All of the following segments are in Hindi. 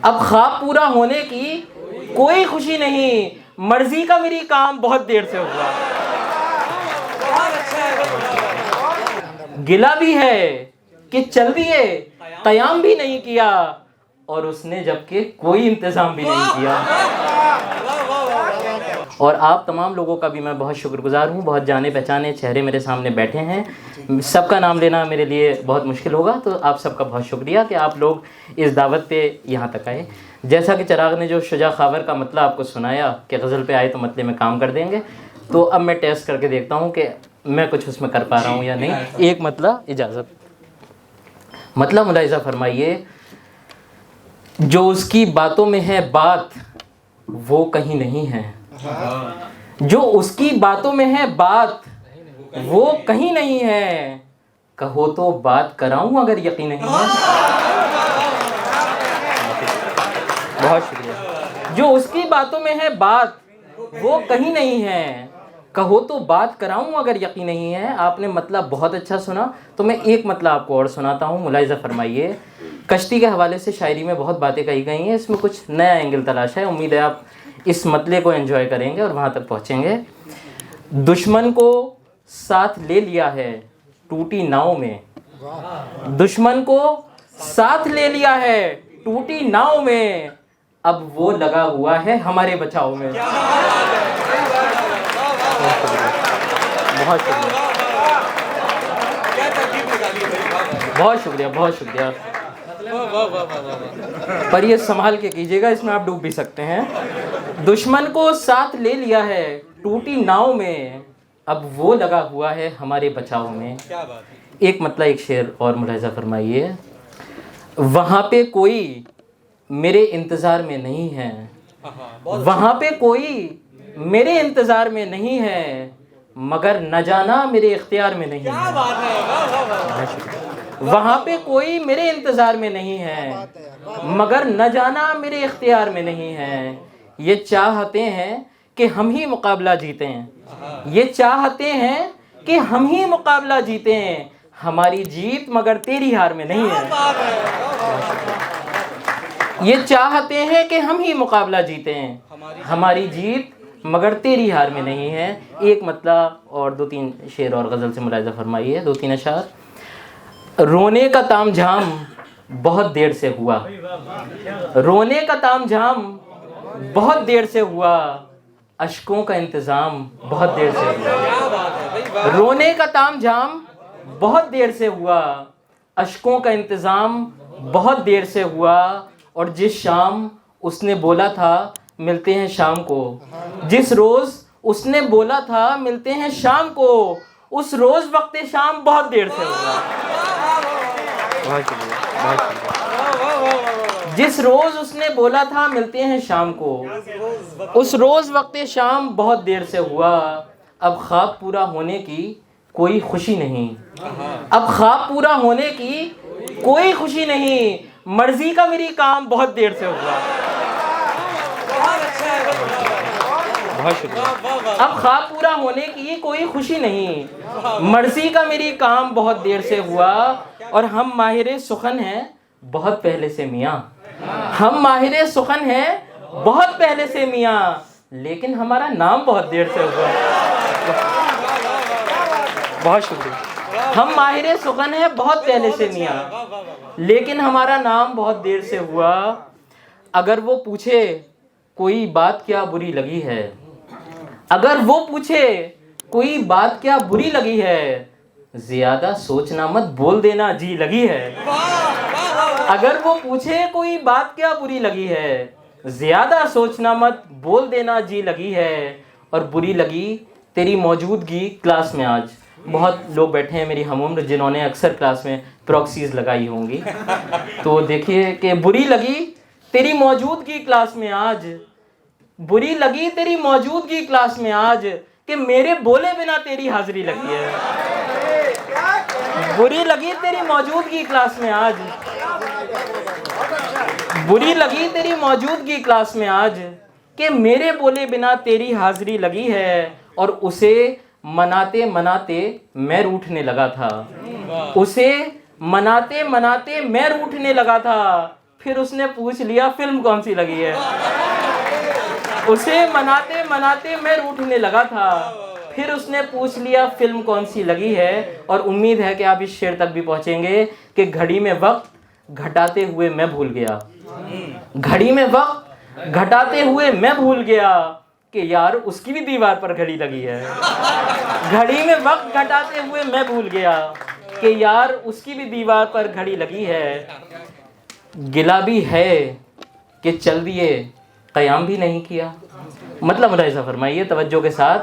अब ख्वाब पूरा होने की कोई खुशी नहीं, मर्जी का मेरी काम बहुत देर से हुआ। गिला भी है कि चल दिए, कयाम भी नहीं किया, और उसने जबकि कोई इंतजाम भी नहीं किया। और आप तमाम लोगों का भी मैं बहुत शुक्रगुजार हूँ। बहुत जाने पहचाने चेहरे मेरे सामने बैठे हैं, सबका नाम लेना मेरे लिए बहुत मुश्किल होगा, तो आप सबका बहुत शुक्रिया कि आप लोग इस दावत पे यहाँ तक आए। जैसा कि चिराग ने जो शुजा खावर का मतलब आपको सुनाया कि गज़ल पे आए तो मतले में काम कर देंगे, तो अब मैं टेस्ट करके देखता हूँ कि मैं कुछ उसमें कर पा रहा हूँ या नहीं। एक मतलब इजाज़त, मतलब मुलाहिज़ा फरमाइए, जो उसकी बातों में है बात वो कहीं नहीं है। जो उसकी बातों में है बात वो कहीं नहीं है, कहो तो बात कराऊं अगर यकीन नहीं है। बहुत शुक्रिया। जो उसकी बातों में है बात वो कहीं नहीं है, कहो तो बात कराऊं अगर यकीन नहीं है। आपने मतलब बहुत अच्छा सुना, तो मैं एक मतलब आपको और सुनाता हूँ, मुलाहिज़ा फरमाइए। कश्ती के हवाले से शायरी में बहुत बातें कही गई हैं, इसमें कुछ नया एंगल तलाशा है। उम्मीद है आप इस मतले को एंजॉय करेंगे और वहाँ तक पहुँचेंगे। दुश्मन को साथ ले लिया है टूटी नाव में, दुश्मन को साथ ले लिया है टूटी नाव में, अब वो लगा हुआ है हमारे बचाव में। बहुत शुक्रिया, बहुत शुक्रिया, बहुत शुक्रिया। पर ये संभाल के कीजिएगा, इसमें आप डूब भी सकते हैं। दुश्मन को साथ ले लिया है टूटी नाव में, अब वो लगा हुआ है हमारे बचाव में। एक मतलब एक शेर और मुलाहिज़ा फरमाइए। वहाँ पे कोई मेरे इंतज़ार में नहीं है, वहाँ पे कोई मेरे इंतज़ार में नहीं है, मगर न जाना मेरे इख्तियार में नहीं है। वहाँ पे कोई मेरे इंतज़ार में नहीं है, मगर न जाना मेरे इख्तियार में नहीं है। ये चाहते हैं कि हम ही मुकाबला जीतें, ये चाहते हैं कि हम ही मुकाबला जीतें, हमारी जीत मगर तेरी हार में नहीं है। ये चाहते हैं कि हम ही मुकाबला जीतें, हमारी जीत मगर तेरी हार में नहीं है। एक मतलब और दो तीन शेर और गज़ल से मुलाहिज़ा फरमाइए, दो तीन अशार। रोने का तामझाम बहुत देर से हुआ, रोने का तामझाम बहुत देर से हुआ, अश्कों का इंतज़ाम बहुत देर से हुआ। रोने का तामझाम बहुत देर से हुआ, अश्कों का इंतज़ाम बहुत देर से हुआ, और जिस शाम उसने बोला था मिलते हैं शाम को, जिस रोज़ उसने बोला था मिलते हैं शाम को, उस रोज़ वक्त शाम बहुत देर से हुआ। बहुत शुक्रिया, बहुत शुक्रिया। जिस रोज़ उसने बोला था मिलते हैं शाम को, उस रोज़ वक्त शाम बहुत देर से हुआ। अब ख्वाब पूरा होने की कोई खुशी नहीं, अब ख्वाब पूरा होने की कोई खुशी नहीं, मर्जी का मेरी काम बहुत देर से हुआ। बहुत शुक्रिया। अब ख्वाब पूरा होने की कोई खुशी नहीं, मर्जी का मेरी काम बहुत देर से हुआ, और हम माहिर सुखन हैं बहुत पहले से मियाँ, हम माहिर सुखन हैं बहुत पहले से मियाँ, लेकिन हमारा नाम बहुत देर से हुआ। बहुत शुक्रिया। हम माहिर सुखन हैं बहुत पहले से मियाँ, लेकिन हमारा नाम बहुत देर से हुआ। अगर वो पूछे कोई बात क्या बुरी लगी है, अगर वो पूछे कोई बात क्या बुरी लगी है, ज्यादा सोचना मत बोल देना जी लगी है। अगर वो पूछे कोई बात क्या बुरी लगी है, ज्यादा सोचना मत बोल देना जी लगी है, और बुरी लगी तेरी मौजूदगी क्लास में आज। बहुत लोग बैठे हैं मेरी हमउम्र जिन्होंने अक्सर क्लास में प्रॉक्सीज लगाई होंगी, तो देखिए कि बुरी लगी तेरी मौजूदगी क्लास में आज, बुरी लगी तेरी मौजूदगी क्लास में आज, कि मेरे बोले बिना तेरी हाजिरी लगी है। बुरी लगी तेरी मौजूदगी क्लास में आज, बुरी लगी तेरी मौजूदगी क्लास में आज, कि मेरे बोले बिना तेरी हाजिरी लगी है। और उसे मनाते मनाते मैं रूठने लगा था, उसे मनाते मनाते मैं रूठने लगा था, फिर उसने पूछ लिया फिल्म कौन सी लगी है। उसे मनाते मनाते मैं रूठने लगा था। फिर उसने पूछ लिया फिल्म कौन सी लगी है। और उम्मीद है कि आप इस शेर तक भी पहुंचेंगे कि घड़ी में वक्त घटाते हुए मैं भूल गया, घड़ी में वक्त घटाते हुए मैं भूल गया कि यार उसकी भी दीवार पर घड़ी लगी है। घड़ी में वक्त घटाते हुए मैं भूल गया कि यार उसकी भी दीवार पर घड़ी लगी है। गिला भी है कि चल दिए क़याम भी नहीं किया। मतलब मुलाहिज़ा फरमाइए तवज्जो के साथ,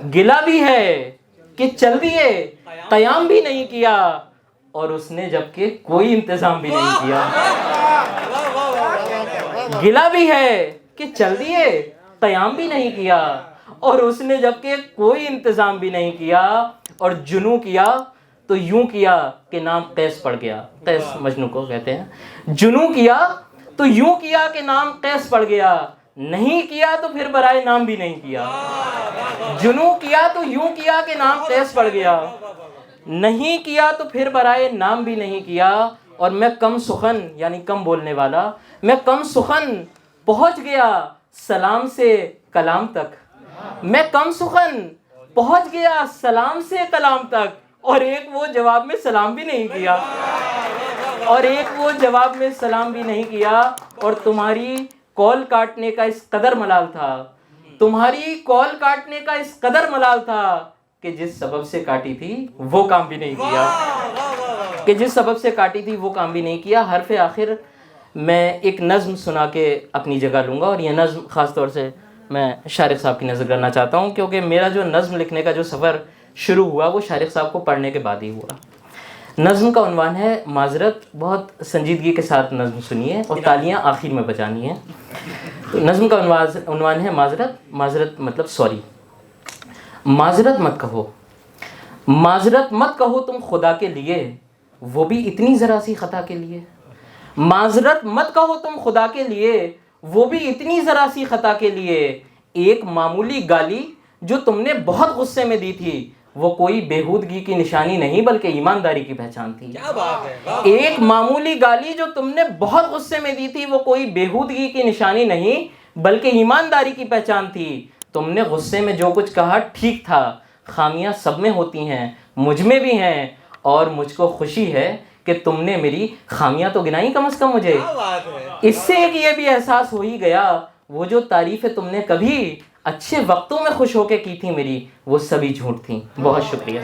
गिला भी है कि चल दिए क़याम भी नहीं किया और उसने जबकि कोई इंतज़ाम भी नहीं किया। गिला भी है कि चल दिए क़याम भी नहीं किया और उसने जबकि कोई इंतज़ाम भी नहीं किया। और जुनू किया तो यूं किया कि नाम कैस पड़ गया। कैस मजनू को कहते हैं। जुनू किया तो यूं किया कि नाम कैस पड़ गया, नहीं किया तो फिर बराए नाम भी नहीं किया। जुनू किया तो यूं किया कि नाम कैस पड़ गया, नहीं किया तो फिर बराए नाम भी नहीं किया। और मैं कम सुखन यानी कम बोलने वाला, मैं कम सुखन पहुंच गया सलाम से कलाम तक। मैं कम सुखन पहुंच गया सलाम से कलाम तक और एक वो जवाब में सलाम भी नहीं किया, और एक वो जवाब में सलाम भी नहीं किया। और तुम्हारी कॉल काटने का इस कदर मलाल था, तुम्हारी कॉल काटने का इस कदर मलाल था कि जिस सबब से काटी थी वो काम भी नहीं किया, कि जिस सबब से काटी थी वो काम भी नहीं किया। हरफ आखिर मैं एक नज़्म सुना के अपनी जगह लूँगा और ये नज़्म ख़ास तौर से मैं शारिक साहब की नज़र करना चाहता हूँ, क्योंकि मेरा जो नज़्म लिखने का जो सफ़र शुरू हुआ वो शारिक साहब को पढ़ने के बाद ही हुआ। नज़्म का उन्वान है माजरत। बहुत संजीदगी के साथ नज़्म सुनिए और तालियां आखिर में बजानी है। तो नज़्म का उन्वान है माजरत। माजरत मतलब सॉरी। माजरत मत कहो, माजरत मत कहो तुम खुदा के लिए, वो भी इतनी ज़रा सी ख़ता के लिए। माजरत मत कहो तुम खुदा के लिए, वो भी इतनी ज़रा सी ख़ता के लिए। एक मामूली गाली जो तुमने बहुत गुस्से में दी थी वो कोई बेहूदगी की निशानी नहीं बल्कि ईमानदारी की पहचान थी। क्या बात है। एक मामूली गाली जो तुमने बहुत गुस्से में दी थी वो कोई बेहूदगी की निशानी नहीं बल्कि ईमानदारी की पहचान थी। तुमने गुस्से में जो कुछ कहा ठीक था, खामियां सब में होती हैं, मुझ में भी हैं, और मुझको खुशी है कि तुमने मेरी खामियां तो गिनाई कम से कम मुझे। इससे एक ये भी एहसास हो ही गया वो जो तारीफ़ें तुमने कभी अच्छे वक्तों में खुश होकर की थी मेरी, वो सभी झूठ थी। बहुत शुक्रिया।